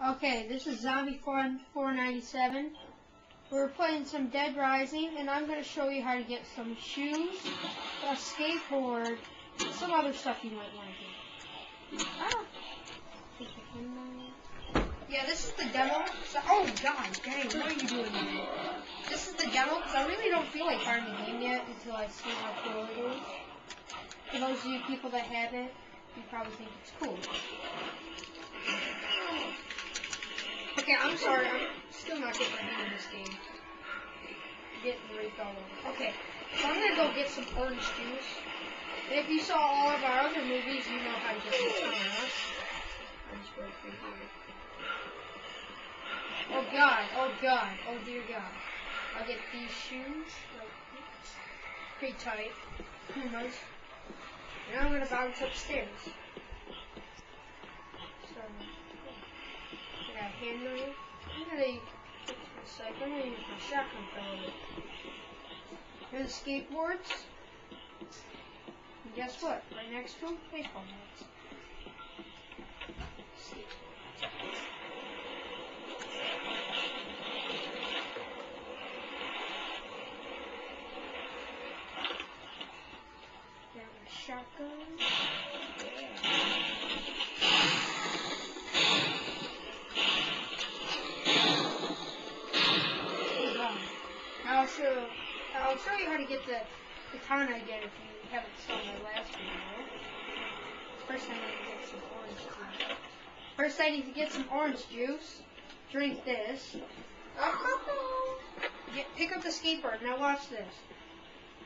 Okay, this is Zombie 497. We're playing some Dead Rising, and I'm going to show you how to get some shoes, a skateboard, some other stuff you might want to get. Yeah, this is the demo. So, oh god, dang, what are you doing here? This is the demo because I really don't feel like starting the game yet until I see how cool it is. For those of you people that have it, you probably think it's cool. Okay, I'm sorry, I'm still not getting my hand in this game. I'm getting raped all over. Okay, so I'm gonna go get some orange juice. And if you saw all of our other movies, you know how to get some cameras. I'm just going through here. Oh god, oh god, oh dear god. I'll get these shoes, like, pretty tight. Pumas. And I'm gonna bounce upstairs. So, I got a hand knife. I'm gonna use my shotgun pellet. Here's the skateboards. And guess what? Right next to them, baseball bats. Got my shotgun. I'll show you how to get the katana again if you haven't saw my last video. First I need to get some orange juice. First I need to get some orange juice. Drink this. Pick up the skateboard. Now watch this.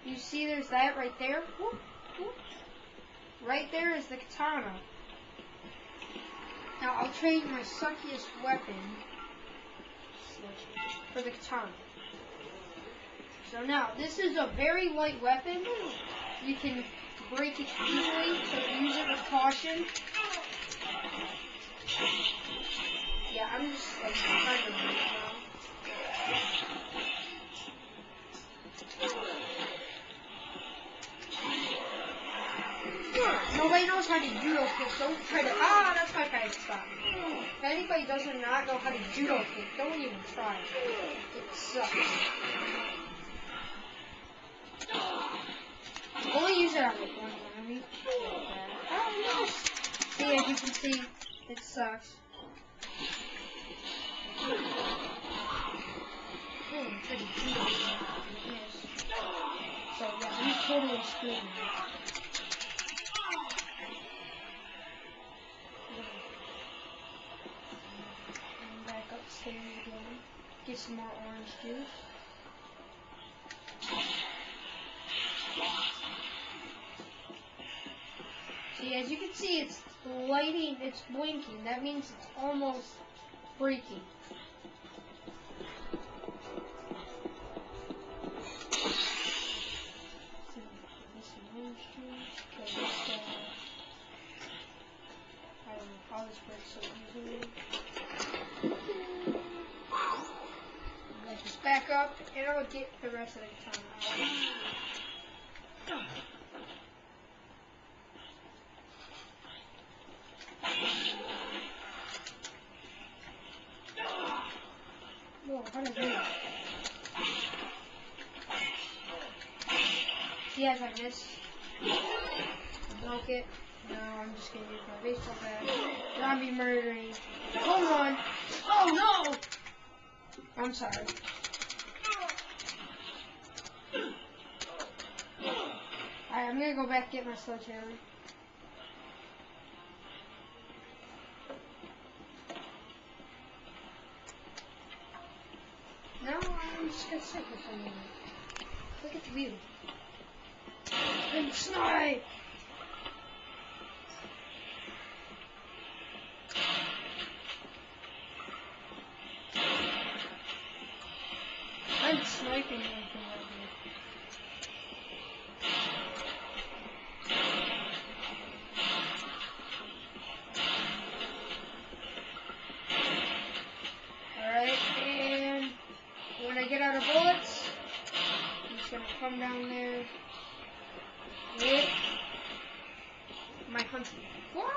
You see there's that right there? Whoop, whoop. Right there is the katana. Now I'll trade my suckiest weapon for the katana. So now, this is a very light weapon. You can break it easily, so use it with caution. Yeah, I'm just like trying to break now. Nobody knows how to judo kick. Don't try to. Ah, that's my kind of stop. If anybody does not know how to judo kick, don't even try. It sucks. Only use it on like one enemy. Oh, yes! See, as you can see, it sucks. Pretty cool. Yes. So, yeah, I'm totally screwed now. And back upstairs again. Get some more orange juice. See, as you can see, it's lighting, it's blinking. That means it's almost breaking. I don't know how this works so easily. I'll just back up, and I'll get the rest of the time out. Whoa, how did I do that? See, as I missed, I broke it. No, I'm just gonna use my baseball bat. Zombie murdering. Hold on. Oh no! I'm sorry. Alright, I'm gonna go back and get my sledgehammer. No, I'm just gonna sit here for a minute. Look at the view. And snipe! I'm sniping anything right here. Alright, and when I get out of bullets, I'm just gonna come down there with my hunting. What?